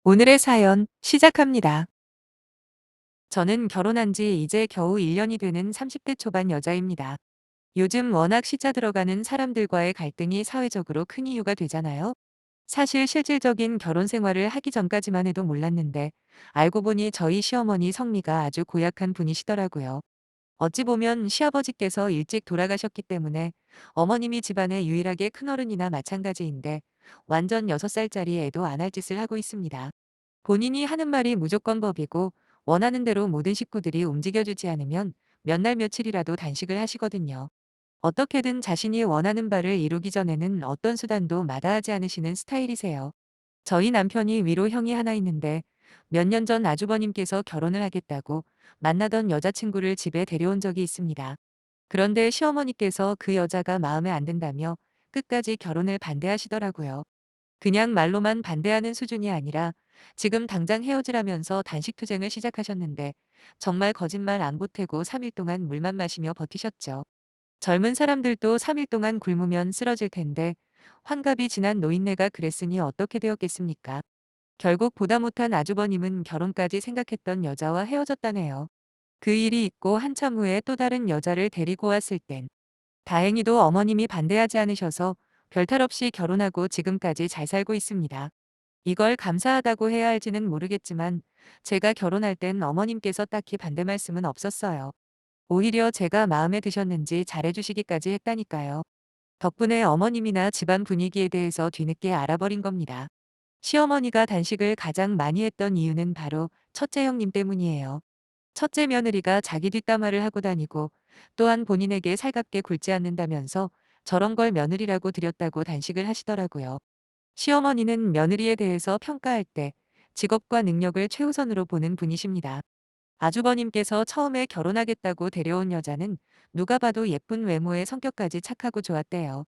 오늘의 사연 시작합니다. 저는 결혼한 지 이제 겨우 1년이 되는 30대 초반 여자입니다. 요즘 워낙 시짜 들어가는 사람들과의 갈등이 사회적으로 큰 이유가 되잖아요. 사실 실질적인 결혼 생활을 하기 전까지만 해도 몰랐는데 알고 보니 저희 시어머니 성미가 아주 고약한 분이시더라고요. 어찌 보면 시아버지께서 일찍 돌아가셨기 때문에 어머님이 집안의 유일하게 큰어른이나 마찬가지인데 완전 6살짜리 애도 안 할 짓을 하고 있습니다. 본인이 하는 말이 무조건 법이고 원하는 대로 모든 식구들이 움직여주지 않으면 몇 날 며칠이라도 단식을 하시거든요. 어떻게든 자신이 원하는 바를 이루기 전에는 어떤 수단도 마다하지 않으시는 스타일이세요. 저희 남편이 위로 형이 하나 있는데 몇 년 전 아주버님께서 결혼을 하겠다고 만나던 여자친구를 집에 데려온 적이 있습니다. 그런데 시어머니께서 그 여자가 마음에 안 든다며 끝까지 결혼을 반대하시더라고요. 그냥 말로만 반대하는 수준이 아니라 지금 당장 헤어지라면서 단식투쟁을 시작하셨는데 정말 거짓말 안 보태고 3일 동안 물만 마시며 버티셨죠. 젊은 사람들도 3일 동안 굶으면 쓰러질 텐데 환갑이 지난 노인네가 그랬으니 어떻게 되었겠습니까? 결국 보다 못한 아주버님은 결혼까지 생각했던 여자와 헤어졌다네요. 그 일이 있고 한참 후에 또 다른 여자를 데리고 왔을 땐 다행히도 어머님이 반대하지 않으셔서 별탈 없이 결혼하고 지금까지 잘 살고 있습니다. 이걸 감사하다고 해야 할지는 모르겠지만 제가 결혼할 땐 어머님께서 딱히 반대 말씀은 없었어요. 오히려 제가 마음에 드셨는지 잘해주시기까지 했다니까요. 덕분에 어머님이나 집안 분위기에 대해서 뒤늦게 알아버린 겁니다. 시어머니가 단식을 가장 많이 했던 이유는 바로 첫째 형님 때문이에요. 첫째 며느리가 자기 뒷담화를 하고 다니고 또한 본인에게 살갑게 굴지 않는다면서 저런 걸 며느리라고 들였다고 단식을 하시더라고요. 시어머니는 며느리에 대해서 평가할 때 직업과 능력을 최우선으로 보는 분이십니다. 아주버님께서 처음에 결혼하겠다고 데려온 여자는 누가 봐도 예쁜 외모에 성격까지 착하고 좋았대요.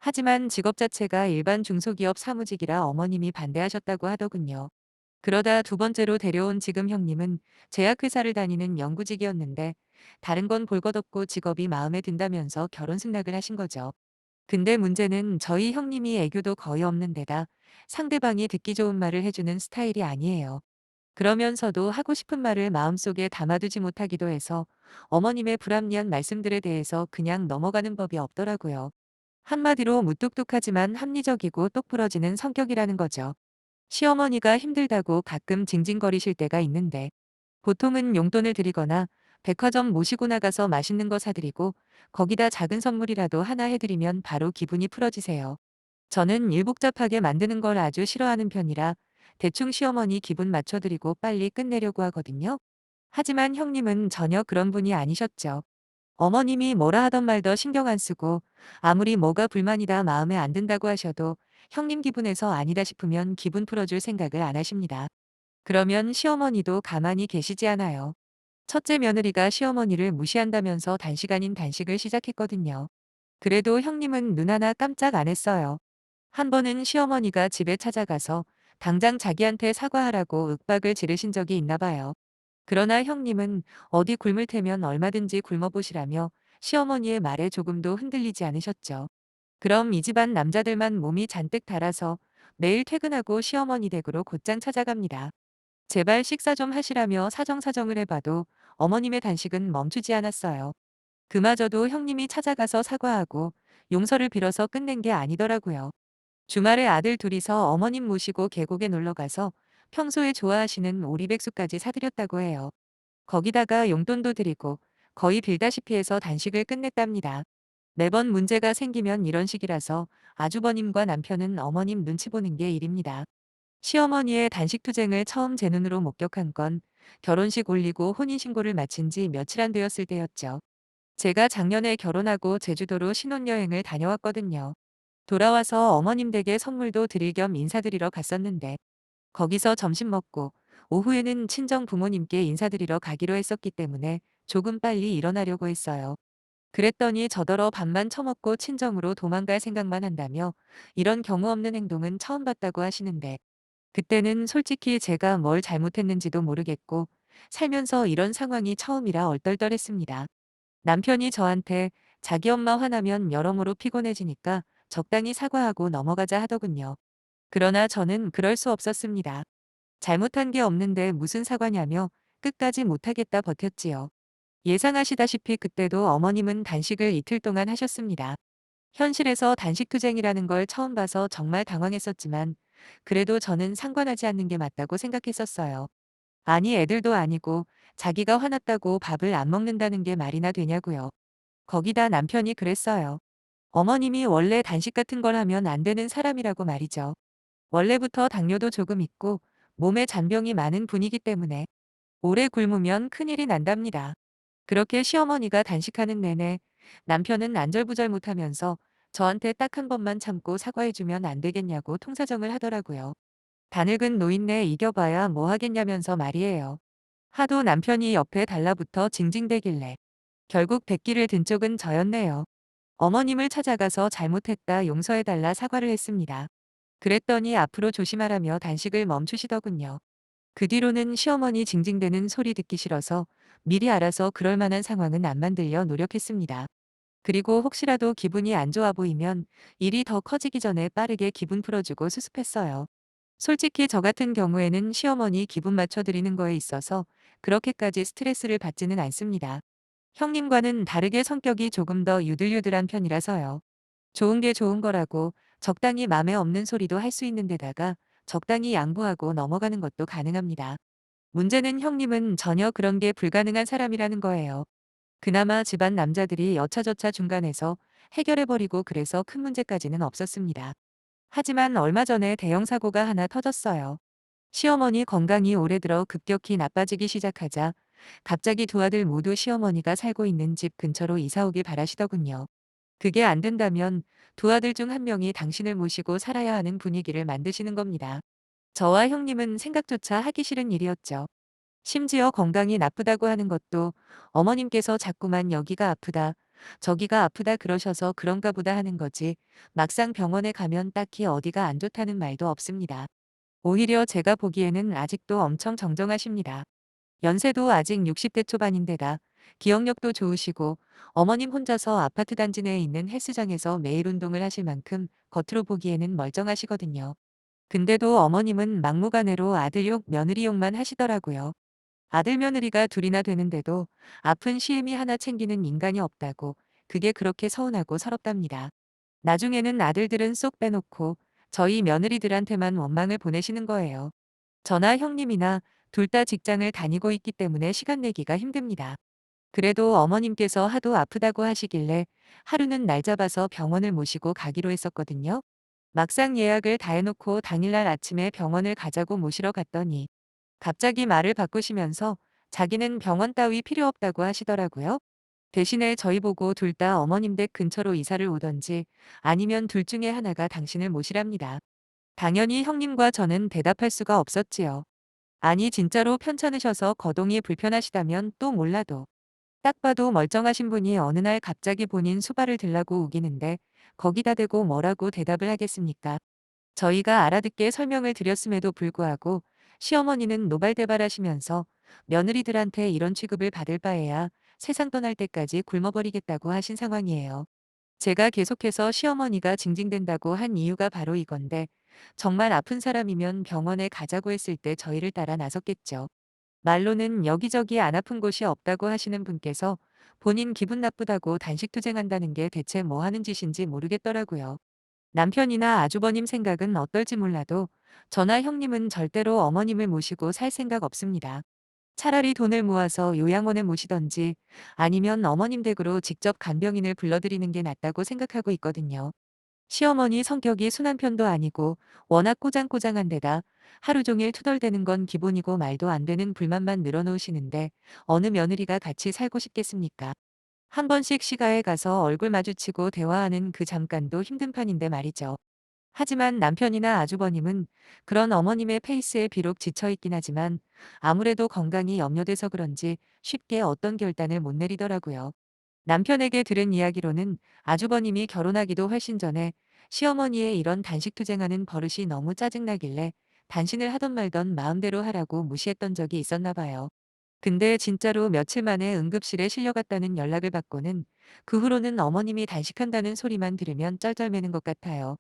하지만 직업 자체가 일반 중소기업 사무직이라 어머님이 반대하셨다고 하더군요. 그러다 두 번째로 데려온 지금 형님은 제약회사를 다니는 영구직이었는데 다른 건 볼 것 없고 직업이 마음에 든다면서 결혼 승낙을 하신 거죠. 근데 문제는 저희 형님이 애교도 거의 없는 데다 상대방이 듣기 좋은 말을 해주는 스타일이 아니에요. 그러면서도 하고 싶은 말을 마음속에 담아두지 못하기도 해서 어머님의 불합리한 말씀들에 대해서 그냥 넘어가는 법이 없더라고요. 한마디로 무뚝뚝하지만 합리적이고 똑부러지는 성격이라는 거죠. 시어머니가 힘들다고 가끔 징징거리실 때가 있는데 보통은 용돈을 드리거나 백화점 모시고 나가서 맛있는 거 사드리고 거기다 작은 선물이라도 하나 해드리면 바로 기분이 풀어지세요. 저는 일 복잡하게 만드는 걸 아주 싫어하는 편이라 대충 시어머니 기분 맞춰드리고 빨리 끝내려고 하거든요. 하지만 형님은 전혀 그런 분이 아니셨죠. 어머님이 뭐라 하던 말도 신경 안 쓰고 아무리 뭐가 불만이다 마음에 안 든다고 하셔도 형님 기분에서 아니다 싶으면 기분 풀어줄 생각을 안 하십니다. 그러면 시어머니도 가만히 계시지 않아요. 첫째 며느리가 시어머니를 무시한다면서 단식 아닌 단식을 시작했거든요. 그래도 형님은 눈 하나 깜짝 안 했어요. 한 번은 시어머니가 집에 찾아가서 당장 자기한테 사과하라고 윽박을 지르신 적이 있나 봐요. 그러나 형님은 어디 굶을 테면 얼마든지 굶어보시라며 시어머니의 말에 조금도 흔들리지 않으셨죠. 그럼 이 집안 남자들만 몸이 잔뜩 달아서 매일 퇴근하고 시어머니 댁으로 곧장 찾아갑니다. 제발 식사 좀 하시라며 사정사정을 해봐도 어머님의 단식은 멈추지 않았어요. 그마저도 형님이 찾아가서 사과하고 용서를 빌어서 끝낸 게 아니더라고요. 주말에 아들 둘이서 어머님 모시고 계곡에 놀러가서 평소에 좋아하시는 오리백숙까지 사드렸다고 해요. 거기다가 용돈도 드리고 거의 빌다시피 해서 단식을 끝냈답니다. 매번 문제가 생기면 이런 식이라서 아주버님과 남편은 어머님 눈치 보는 게 일입니다. 시어머니의 단식 투쟁을 처음 제 눈으로 목격한 건 결혼식 올리고 혼인신고를 마친 지 며칠 안 되었을 때였죠. 제가 작년에 결혼하고 제주도로 신혼여행을 다녀왔거든요. 돌아와서 어머님 댁에 선물도 드릴 겸 인사드리러 갔었는데 거기서 점심 먹고 오후에는 친정 부모님께 인사드리러 가기로 했었기 때문에 조금 빨리 일어나려고 했어요. 그랬더니 저더러 밥만 처먹고 친정으로 도망갈 생각만 한다며 이런 경우 없는 행동은 처음 봤다고 하시는데 그때는 솔직히 제가 뭘 잘못했는지도 모르겠고 살면서 이런 상황이 처음이라 얼떨떨했습니다. 남편이 저한테 자기 엄마 화나면 여러모로 피곤해지니까 적당히 사과하고 넘어가자 하더군요. 그러나 저는 그럴 수 없었습니다. 잘못한 게 없는데 무슨 사과냐며 끝까지 못하겠다 버텼지요. 예상하시다시피 그때도 어머님은 단식을 이틀 동안 하셨습니다. 현실에서 단식투쟁이라는 걸 처음 봐서 정말 당황했었지만 그래도 저는 상관하지 않는 게 맞다고 생각했었어요. 아니 애들도 아니고 자기가 화났다고 밥을 안 먹는다는 게 말이나 되냐고요. 거기다 남편이 그랬어요. 어머님이 원래 단식 같은 걸 하면 안 되는 사람이라고 말이죠. 원래부터 당뇨도 조금 있고 몸에 잔병이 많은 분이기 때문에 오래 굶으면 큰일이 난답니다. 그렇게 시어머니가 단식하는 내내 남편은 안절부절 못하면서 저한테 딱 한 번만 참고 사과해주면 안 되겠냐고 통사정을 하더라고요. 다늙은 노인네 이겨봐야 뭐 하겠냐면서 말이에요. 하도 남편이 옆에 달라붙어 징징대길래 결국 백기를 든 쪽은 저였네요. 어머님을 찾아가서 잘못했다 용서해달라 사과를 했습니다. 그랬더니 앞으로 조심하라며 단식을 멈추시더군요. 그 뒤로는 시어머니 징징대는 소리 듣기 싫어서 미리 알아서 그럴 만한 상황은 안 만들려 노력했습니다. 그리고 혹시라도 기분이 안 좋아 보이면 일이 더 커지기 전에 빠르게 기분 풀어주고 수습했어요. 솔직히 저 같은 경우에는 시어머니 기분 맞춰드리는 거에 있어서 그렇게까지 스트레스를 받지는 않습니다. 형님과는 다르게 성격이 조금 더 유들유들한 편이라서요. 좋은 게 좋은 거라고 적당히 맘에 없는 소리도 할 수 있는 데다가 적당히 양보하고 넘어가는 것도 가능합니다. 문제는 형님은 전혀 그런 게 불가능한 사람이라는 거예요. 그나마 집안 남자들이 여차저차 중간에서 해결해버리고 그래서 큰 문제까지는 없었습니다. 하지만 얼마 전에 대형 사고가 하나 터졌어요. 시어머니 건강이 올해 들어 급격히 나빠지기 시작하자 갑자기 두 아들 모두 시어머니가 살고 있는 집 근처로 이사 오길 바라시더군요. 그게 안 된다면 두 아들 중 한 명이 당신을 모시고 살아야 하는 분위기를 만드시는 겁니다. 저와 형님은 생각조차 하기 싫은 일이었죠. 심지어 건강이 나쁘다고 하는 것도 어머님께서 자꾸만 여기가 아프다, 저기가 아프다 그러셔서 그런가 보다 하는 거지 막상 병원에 가면 딱히 어디가 안 좋다는 말도 없습니다. 오히려 제가 보기에는 아직도 엄청 정정하십니다. 연세도 아직 60대 초반인데다 기억력도 좋으시고 어머님 혼자서 아파트 단지 내에 있는 헬스장에서 매일 운동을 하실 만큼 겉으로 보기에는 멀쩡하시거든요. 근데도 어머님은 막무가내로 아들 욕, 며느리 욕만 하시더라고요. 아들 며느리가 둘이나 되는데도 아픈 시애미 하나 챙기는 인간이 없다고 그게 그렇게 서운하고 서럽답니다. 나중에는 아들들은 쏙 빼놓고 저희 며느리들한테만 원망을 보내시는 거예요. 저나 형님이나 둘 다 직장을 다니고 있기 때문에 시간 내기가 힘듭니다. 그래도 어머님께서 하도 아프다고 하시길래 하루는 날 잡아서 병원을 모시고 가기로 했었거든요. 막상 예약을 다 해놓고 당일날 아침에 병원을 가자고 모시러 갔더니 갑자기 말을 바꾸시면서 자기는 병원 따위 필요 없다고 하시더라고요. 대신에 저희 보고 둘 다 어머님 댁 근처로 이사를 오던지 아니면 둘 중에 하나가 당신을 모시랍니다. 당연히 형님과 저는 대답할 수가 없었지요. 아니 진짜로 편찮으셔서 거동이 불편하시다면 또 몰라도 딱 봐도 멀쩡하신 분이 어느 날 갑자기 본인 수발을 들라고 우기는데 거기다 대고 뭐라고 대답을 하겠습니까? 저희가 알아듣게 설명을 드렸음에도 불구하고 시어머니는 노발대발하시면서 며느리들한테 이런 취급을 받을 바에야 세상 떠날 때까지 굶어버리겠다고 하신 상황이에요. 제가 계속해서 시어머니가 징징댄다고 한 이유가 바로 이건데 정말 아픈 사람이면 병원에 가자고 했을 때 저희를 따라 나섰겠죠. 말로는 여기저기 안 아픈 곳이 없다고 하시는 분께서 본인 기분 나쁘다고 단식투쟁한다는 게 대체 뭐 하는 짓인지 모르겠더라고요. 남편이나 아주버님 생각은 어떨지 몰라도 저나 형님은 절대로 어머님을 모시고 살 생각 없습니다. 차라리 돈을 모아서 요양원에 모시던지 아니면 어머님 댁으로 직접 간병인을 불러들이는 게 낫다고 생각하고 있거든요. 시어머니 성격이 순한 편도 아니고 워낙 꼬장꼬장한 데다 하루 종일 투덜대는 건 기본이고 말도 안 되는 불만만 늘어놓으시는데 어느 며느리가 같이 살고 싶겠습니까? 한 번씩 시가에 가서 얼굴 마주치고 대화하는 그 잠깐도 힘든 판인데 말이죠. 하지만 남편이나 아주버님은 그런 어머님의 페이스에 비록 지쳐있긴 하지만 아무래도 건강이 염려돼서 그런지 쉽게 어떤 결단을 못 내리더라고요. 남편에게 들은 이야기로는 아주버님이 결혼하기도 훨씬 전에 시어머니의 이런 단식투쟁하는 버릇이 너무 짜증나길래 단신을 하던 말던 마음대로 하라고 무시했던 적이 있었나 봐요. 근데 진짜로 며칠 만에 응급실에 실려갔다는 연락을 받고는 그 후로는 어머님이 단식한다는 소리만 들으면 쩔쩔매는 것 같아요.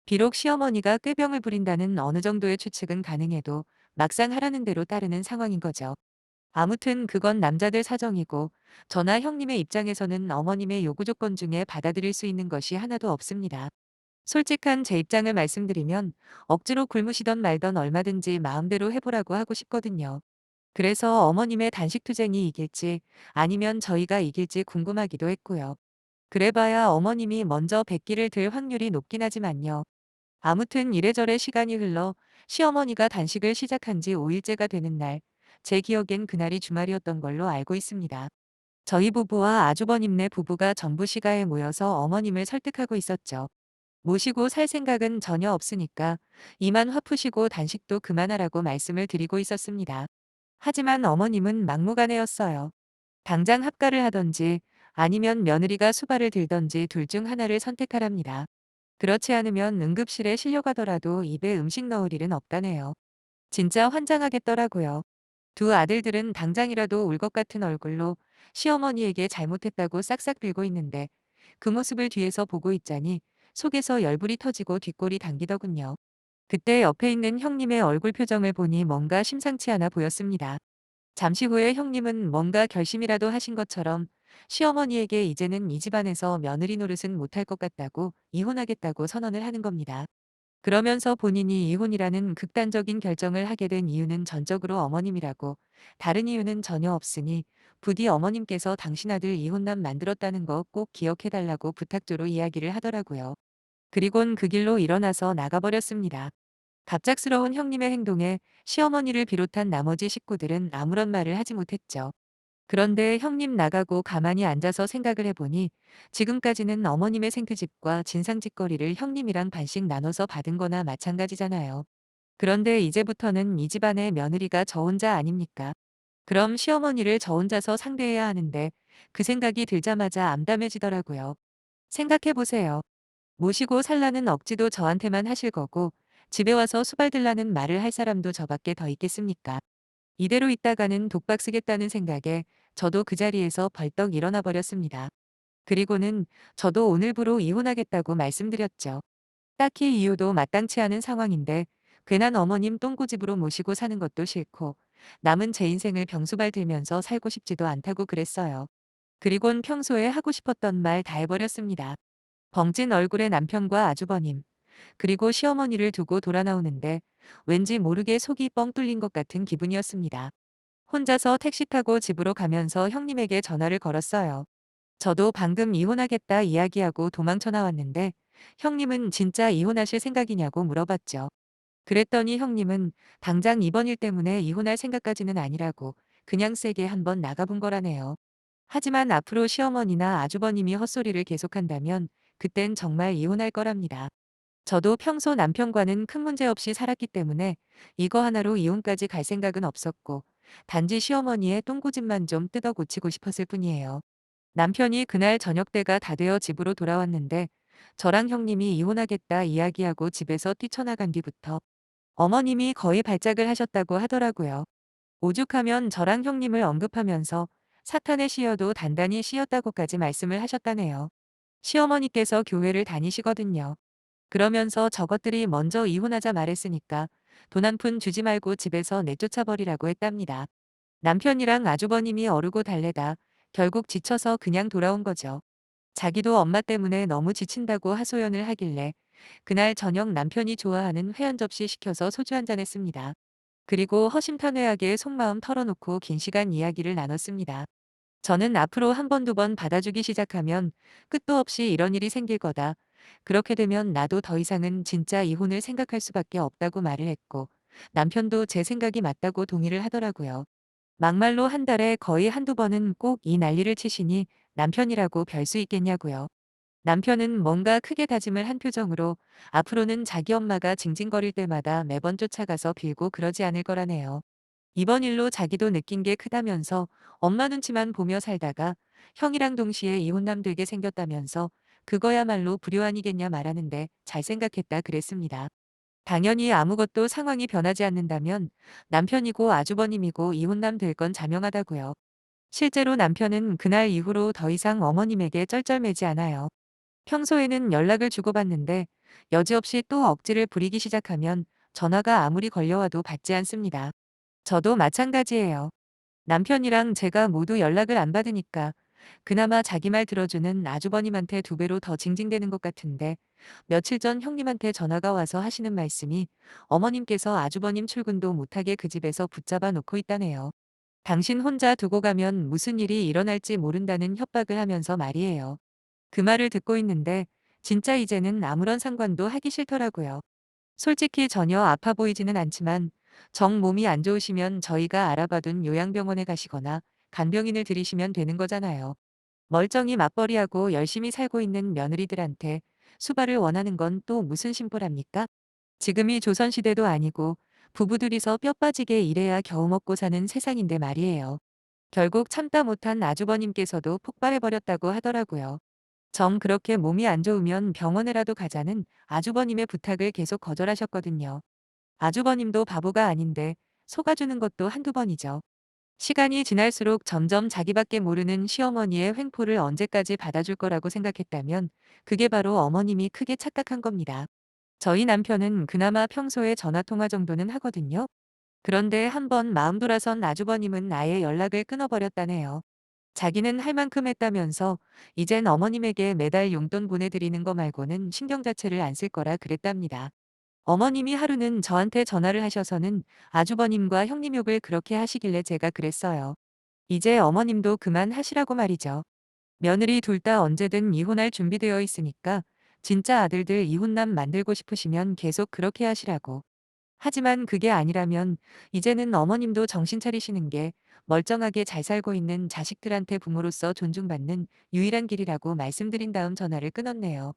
비록 시어머니가 꾀병을 부린다는 어느 정도의 추측은 가능해도 막상 하라는 대로 따르는 상황인 거죠. 아무튼 그건 남자들 사정이고 저나 형님의 입장에서는 어머님의 요구 조건 중에 받아들일 수 있는 것이 하나도 없습니다. 솔직한 제 입장을 말씀드리면 억지로 굶으시던 말던 얼마든지 마음대로 해보라고 하고 싶거든요. 그래서 어머님의 단식 투쟁이 이길지 아니면 저희가 이길지 궁금하기도 했고요. 그래봐야 어머님이 먼저 백기를 들 확률이 높긴 하지만요. 아무튼 이래저래 시간이 흘러 시어머니가 단식을 시작한 지 5일째가 되는 날, 제 기억엔 그날이 주말이었던 걸로 알고 있습니다. 저희 부부와 아주버님네 부부가 전부 시가에 모여서 어머님을 설득하고 있었죠. 모시고 살 생각은 전혀 없으니까 이만 화 푸시고 단식도 그만하라고 말씀을 드리고 있었습니다. 하지만 어머님은 막무가내였어요. 당장 합가를 하던지 아니면 며느리가 수발을 들던지 둘 중 하나를 선택하랍니다. 그렇지 않으면 응급실에 실려가더라도 입에 음식 넣을 일은 없다네요. 진짜 환장하겠더라고요. 두 아들들은 당장이라도 울 것 같은 얼굴로 시어머니에게 잘못했다고 싹싹 빌고 있는데 그 모습을 뒤에서 보고 있자니 속에서 열불이 터지고 뒷골이 당기더군요. 그때 옆에 있는 형님의 얼굴 표정을 보니 뭔가 심상치 않아 보였습니다. 잠시 후에 형님은 뭔가 결심이라도 하신 것처럼 시어머니에게 이제는 이 집안에서 며느리 노릇은 못할 것 같다고 이혼하겠다고 선언을 하는 겁니다. 그러면서 본인이 이혼이라는 극단적인 결정을 하게 된 이유는 전적으로 어머님이라고 다른 이유는 전혀 없으니 부디 어머님께서 당신 아들 이혼남 만들었다는 거 꼭 기억해달라고 부탁조로 이야기를 하더라고요. 그리곤 그 길로 일어나서 나가버렸습니다. 갑작스러운 형님의 행동에 시어머니를 비롯한 나머지 식구들은 아무런 말을 하지 못했죠. 그런데 형님 나가고 가만히 앉아서 생각을 해보니 지금까지는 어머님의 생트집과 진상짓거리를 형님이랑 반씩 나눠서 받은 거나 마찬가지잖아요. 그런데 이제부터는 이 집안의 며느리가 저 혼자 아닙니까? 그럼 시어머니를 저 혼자서 상대해야 하는데 그 생각이 들자마자 암담해지더라고요. 생각해보세요. 모시고 살라는 억지도 저한테만 하실 거고 집에 와서 수발들라는 말을 할 사람도 저밖에 더 있겠습니까? 이대로 있다가는 독박 쓰겠다는 생각에 저도 그 자리에서 벌떡 일어나 버렸습니다. 그리고는 저도 오늘부로 이혼하겠다고 말씀드렸죠. 딱히 이유도 마땅치 않은 상황인데 괜한 어머님 똥고집으로 모시고 사는 것도 싫고 남은 제 인생을 병수발 들면서 살고 싶지도 않다고 그랬어요. 그리곤 평소에 하고 싶었던 말 다 해버렸습니다. 벙찐 얼굴의 남편과 아주버님, 그리고 시어머니를 두고 돌아 나오는데 왠지 모르게 속이 뻥 뚫린 것 같은 기분이었습니다. 혼자서 택시 타고 집으로 가면서 형님에게 전화를 걸었어요. 저도 방금 이혼하겠다 이야기하고 도망쳐 나왔는데 형님은 진짜 이혼하실 생각이냐고 물어봤죠. 그랬더니 형님은 당장 이번 일 때문에 이혼할 생각까지는 아니라고 그냥 세게 한번 나가본 거라네요. 하지만 앞으로 시어머니나 아주버님이 헛소리를 계속한다면 그땐 정말 이혼할 거랍니다. 저도 평소 남편과는 큰 문제 없이 살았기 때문에 이거 하나로 이혼까지 갈 생각은 없었고 단지 시어머니의 똥고집만 좀 뜯어 고치고 싶었을 뿐이에요. 남편이 그날 저녁 때가 다 되어 집으로 돌아왔는데 저랑 형님이 이혼하겠다 이야기하고 집에서 뛰쳐나간 뒤부터 어머님이 거의 발작을 하셨다고 하더라고요. 오죽하면 저랑 형님을 언급하면서 사탄의 씨여도 단단히 씨였다고까지 말씀을 하셨다네요. 시어머니께서 교회를 다니시거든요. 그러면서 저것들이 먼저 이혼하자 말했으니까 돈 한 푼 주지 말고 집에서 내쫓아 버리라고 했답니다. 남편이랑 아주버님이 어르고 달래다 결국 지쳐서 그냥 돌아온 거죠. 자기도 엄마 때문에 너무 지친다고 하소연을 하길래 그날 저녁 남편이 좋아하는 회 한 접시 시켜서 소주 한 잔 했습니다. 그리고 허심탄회하게 속마음 털어놓고 긴 시간 이야기를 나눴습니다. 저는 앞으로 한 번 두 번 받아주기 시작하면 끝도 없이 이런 일이 생길 거다. 그렇게 되면 나도 더 이상은 진짜 이혼을 생각할 수밖에 없다고 말을 했고 남편도 제 생각이 맞다고 동의를 하더라고요. 막말로 한 달에 거의 한두 번은 꼭 이 난리를 치시니 남편이라고 별 수 있겠냐고요. 남편은 뭔가 크게 다짐을 한 표정으로 앞으로는 자기 엄마가 징징거릴 때마다 매번 쫓아가서 빌고 그러지 않을 거라네요. 이번 일로 자기도 느낀 게 크다면서 엄마 눈치만 보며 살다가 형이랑 동시에 이혼남 되게 생겼다면서 그거야말로 불효 아니겠냐 말하는데 잘 생각했다 그랬습니다. 당연히 아무것도 상황이 변하지 않는다면 남편이고 아주버님이고 이혼남 될 건 자명하다고요. 실제로 남편은 그날 이후로 더 이상 어머님에게 쩔쩔매지 않아요. 평소에는 연락을 주고받는데 여지없이 또 억지를 부리기 시작하면 전화가 아무리 걸려와도 받지 않습니다. 저도 마찬가지예요. 남편이랑 제가 모두 연락을 안 받으니까 그나마 자기 말 들어주는 아주버님한테 두 배로 더 징징대는 것 같은데 며칠 전 형님한테 전화가 와서 하시는 말씀이 어머님께서 아주버님 출근도 못하게 그 집에서 붙잡아 놓고 있다네요. 당신 혼자 두고 가면 무슨 일이 일어날지 모른다는 협박을 하면서 말이에요. 그 말을 듣고 있는데 진짜 이제는 아무런 상관도 하기 싫더라고요. 솔직히 전혀 아파 보이지는 않지만 정 몸이 안 좋으시면 저희가 알아봐둔 요양병원에 가시거나 간병인을 들이시면 되는 거잖아요. 멀쩡히 맞벌이하고 열심히 살고 있는 며느리들한테 수발을 원하는 건 또 무슨 심보랍니까? 지금이 조선시대도 아니고 부부들이서 뼈 빠지게 일해야 겨우 먹고 사는 세상인데 말이에요. 결국 참다 못한 아주버님께서도 폭발해버렸다고 하더라고요. 정 그렇게 몸이 안 좋으면 병원에라도 가자는 아주버님의 부탁을 계속 거절하셨거든요. 아주버님도 바보가 아닌데 속아주는 것도 한두 번이죠. 시간이 지날수록 점점 자기밖에 모르는 시어머니의 횡포를 언제까지 받아줄 거라고 생각했다면 그게 바로 어머님이 크게 착각한 겁니다. 저희 남편은 그나마 평소에 전화통화 정도는 하거든요. 그런데 한번 마음 돌아선 아주버님은 아예 연락을 끊어버렸다네요. 자기는 할 만큼 했다면서 이젠 어머님에게 매달 용돈 보내드리는 거 말고는 신경 자체를 안 쓸 거라 그랬답니다. 어머님이 하루는 저한테 전화를 하셔서는 아주버님과 형님 욕을 그렇게 하시길래 제가 그랬어요. 이제 어머님도 그만하시라고 말이죠. 며느리 둘 다 언제든 이혼할 준비되어 있으니까 진짜 아들들 이혼남 만들고 싶으시면 계속 그렇게 하시라고. 하지만 그게 아니라면 이제는 어머님도 정신 차리시는 게 멀쩡하게 잘 살고 있는 자식들한테 부모로서 존중받는 유일한 길이라고 말씀드린 다음 전화를 끊었네요.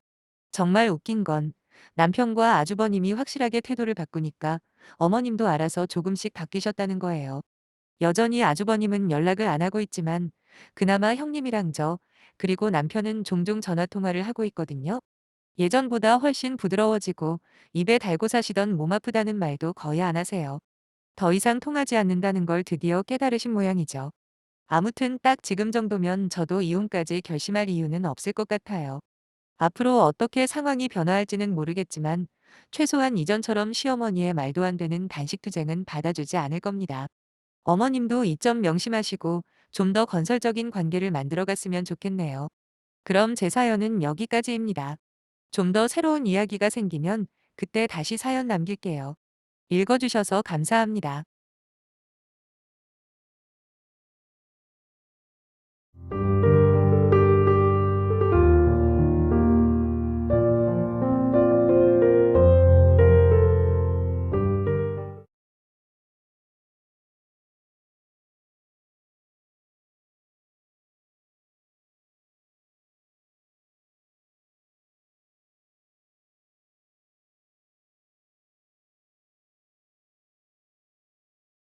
정말 웃긴 건 남편과 아주버님이 확실하게 태도를 바꾸니까 어머님도 알아서 조금씩 바뀌셨다는 거예요. 여전히 아주버님은 연락을 안 하고 있지만 그나마 형님이랑 그리고 남편은 종종 전화 통화를 하고 있거든요. 예전보다 훨씬 부드러워지고 입에 달고 사시던 몸 아프다는 말도 거의 안 하세요. 더 이상 통하지 않는다는 걸 드디어 깨달으신 모양이죠. 아무튼 딱 지금 정도면 저도 이혼까지 결심할 이유는 없을 것 같아요. 앞으로 어떻게 상황이 변화할지는 모르겠지만 최소한 이전처럼 시어머니의 말도 안 되는 단식투쟁은 받아주지 않을 겁니다. 어머님도 이 점 명심하시고 좀 더 건설적인 관계를 만들어갔으면 좋겠네요. 그럼 제 사연은 여기까지입니다. 좀 더 새로운 이야기가 생기면 그때 다시 사연 남길게요. 읽어주셔서 감사합니다.